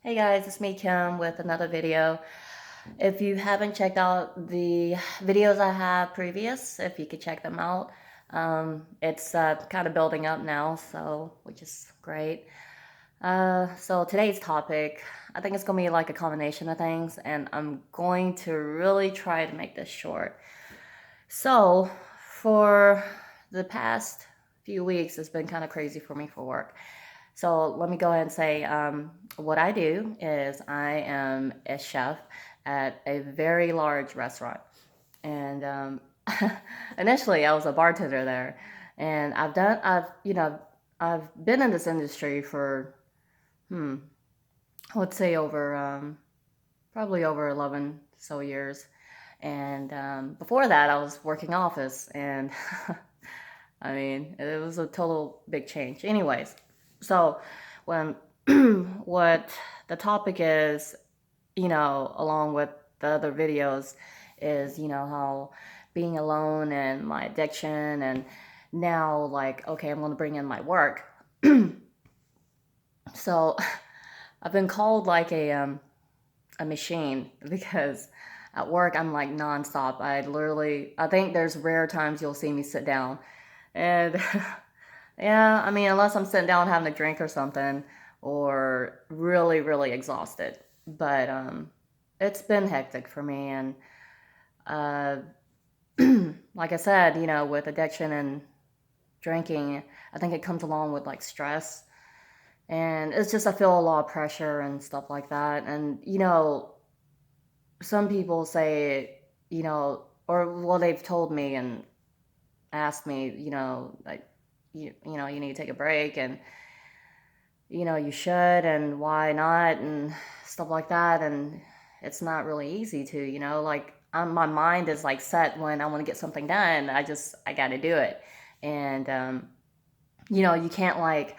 Hey guys, it's me Kim with another video. If you haven't checked out the videos I have previous, if you could check them out, it's kind of building up now, so which is great. So today's topic, I think it's gonna be like a combination of things, and I'm going to really try to make this short. So for the past few weeks, it's been kind of crazy for me for work. So let me go ahead and say what I do is I am a chef at a very large restaurant. And initially, I was a bartender there. And I've been in this industry for, hmm, let's say probably over 11 so years. And before that, I was working office. And I mean, it was a total big change. Anyways, so when what the topic is, along with the other videos, is, how being alone and my addiction, and now, like, okay, I'm going to bring in my work. So I've been called like a machine because at work I'm like nonstop. I think there's rare times you'll see me sit down. And yeah, I mean, unless I'm sitting down having a drink or something, or really, really exhausted. But it's been hectic for me, and uh, like I said, with addiction and drinking, I think it comes along with like stress, and it's just I feel a lot of pressure and stuff like that. And some people say, or well, they've told me and asked me, like you need to take a break, and you should, and why not, and stuff like that. And it's not really easy to, like my mind is like set when I want to get something done. I got to do it. And, you can't like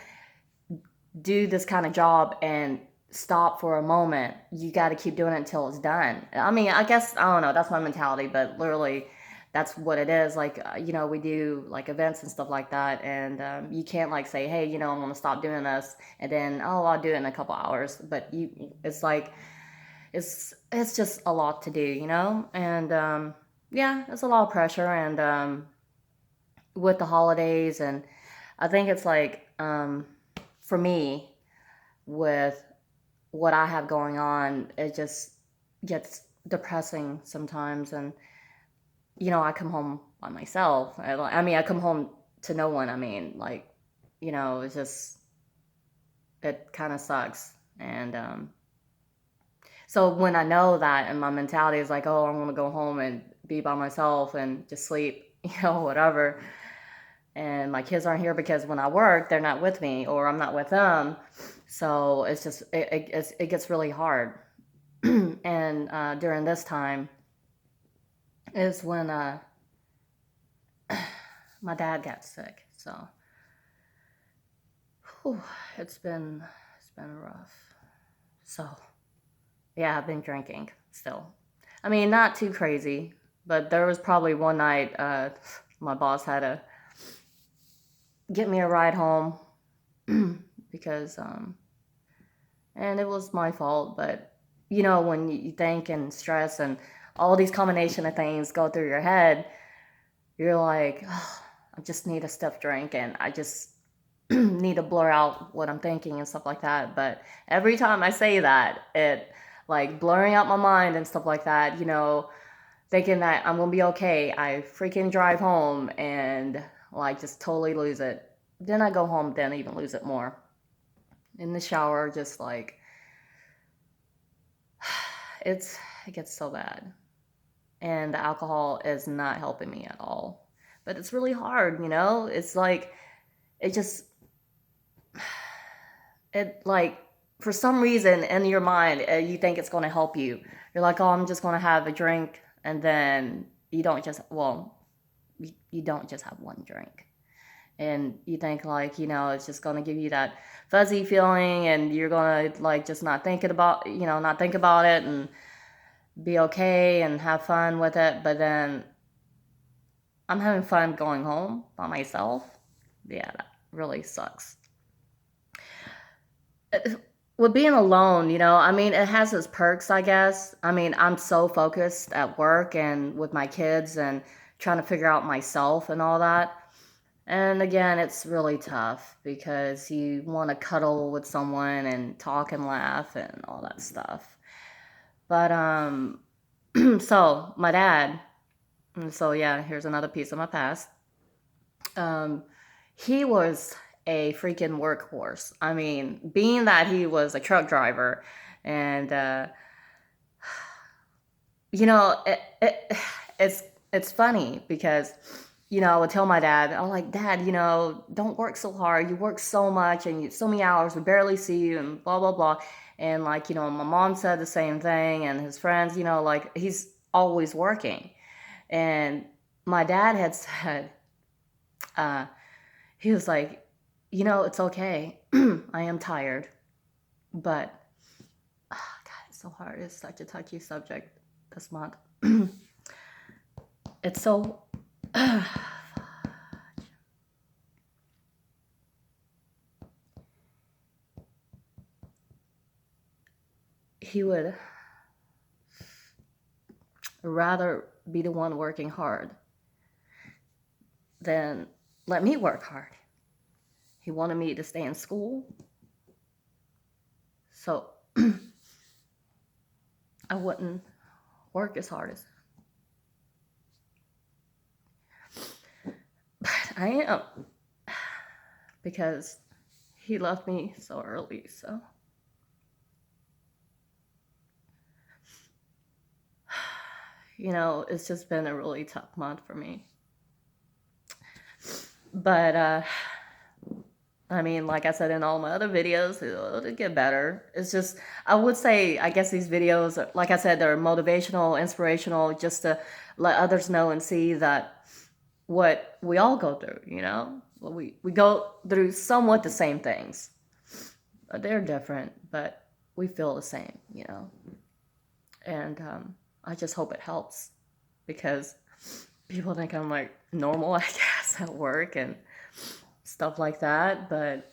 do this kind of job and stop for a moment. You got to keep doing it until it's done. I mean, I guess, I don't know, that's my mentality, but literally, that's what it is. Like, we do like events and stuff like that, and you can't like say, hey, I'm gonna stop doing this, and then I'll do it in a couple hours. But it's like it's just a lot to do, and yeah, it's a lot of pressure, and with the holidays, and I think it's like for me, with what I have going on, it just gets depressing sometimes. And I come home by myself. I mean, I come home to no one. I mean, like, it's just it kind of sucks. And so when I know that, and my mentality is like, oh, I'm gonna go home and be by myself and just sleep, whatever. And my kids aren't here because when I work, they're not with me, or I'm not with them. So it's just it gets really hard. And during this time is when my dad got sick. So whew, it's been rough. So yeah, I've been drinking still. I mean, not too crazy, but there was probably one night my boss had to get me a ride home because and it was my fault. But when you think and stress and all these combination of things go through your head, you're like, oh, I just need a stiff drink, and I just need to blur out what I'm thinking and stuff like that. But every time I say that, it like blurring out my mind and stuff like that, thinking that I'm gonna be okay, I freaking drive home and like just totally lose it. Then I go home, then even lose it more. In the shower, just like it's it gets so bad. And the alcohol is not helping me at all. But it's really hard, It's like it just it like for some reason in your mind you think it's going to help you. You're like, oh, I'm just going to have a drink, and then you don't just you don't just have one drink, and you think like it's just going to give you that fuzzy feeling, and you're going to like just not think about it, and be okay and have fun with it. But then I'm having fun going home by myself. Yeah, that really sucks. with being alone, I mean, it has its perks, I guess. I mean, I'm so focused at work and with my kids and trying to figure out myself and all that. And again, it's really tough because you want to cuddle with someone and talk and laugh and all that stuff. But so my dad, and so yeah, here's another piece of my past. Um, he was a freaking workhorse. I mean, being that he was a truck driver, and you know, it's it's funny because I would tell my dad, I'm like, Dad, don't work so hard. You work so much and so many hours. We barely see you, and blah blah blah. And like, my mom said the same thing, and his friends, like he's always working. And my dad had said, uh, he was like, it's okay. I am tired, but God, it's so hard. It's such a touchy subject this month. It's so. He would rather be the one working hard than let me work hard. He wanted me to stay in school, so I wouldn't work as hard as. But I am, because he left me so early. So it's just been a really tough month for me. But I mean, like I said in all my other videos, it'll get better. It's just, I would say, I guess these videos, like I said, they're motivational, inspirational, just to let others know and see that what we all go through, Well, we go through somewhat the same things. They're different, but we feel the same. And I just hope it helps because people think I'm like normal, I guess, at work and stuff like that. But,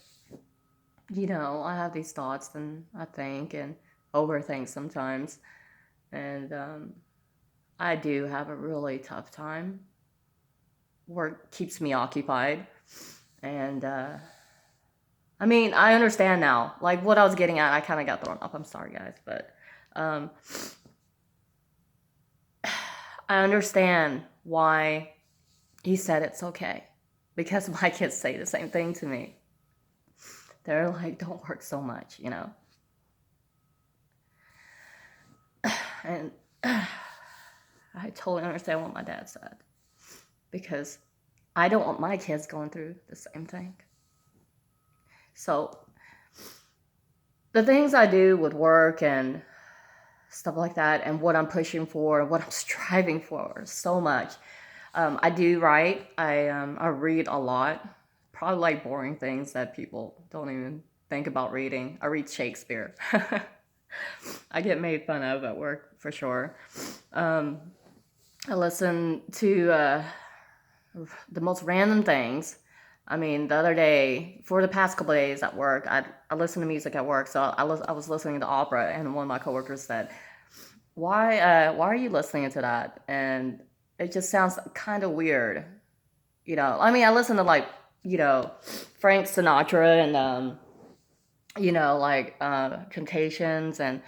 I have these thoughts and I think and overthink sometimes. And I do have a really tough time. Work keeps me occupied. And I mean, I understand now. Like what I was getting at, I kind of got thrown off. I'm sorry, guys. But um, I understand why he said it's okay. Because my kids say the same thing to me. They're like, don't work so much. And I totally understand what my dad said. Because I don't want my kids going through the same thing. So the things I do with work and stuff like that, and what I'm pushing for, what I'm striving for, so much. I do write. I read a lot. Probably like boring things that people don't even think about reading. I read Shakespeare. I get made fun of at work for sure. Um, I listen to the most random things. I mean, the other day, for the past couple of days at work, I listen to music at work. So I was listening to opera, and one of my coworkers said, why are you listening to that? And it just sounds kind of weird. I mean, I listen to like, Frank Sinatra and, like Temptations and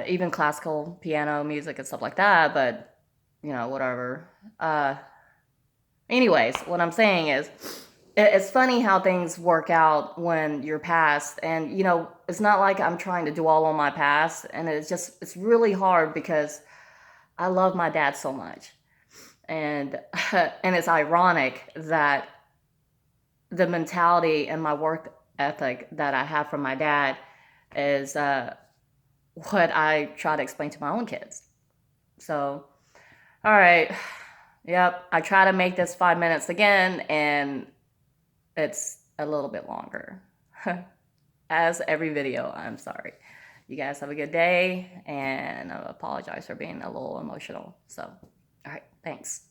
even classical piano music and stuff like that. But, whatever. Anyways, what I'm saying is, it's funny how things work out when you're past. And, it's not like I'm trying to dwell on my past. And it's really hard because I love my dad so much. And, and it's ironic that the mentality and my work ethic that I have from my dad is what I try to explain to my own kids. So, all right. Yep. I try to make this 5 minutes again, and it's a little bit longer. As every video, I'm sorry. You guys have a good day, and I apologize for being a little emotional. So, all right. Thanks.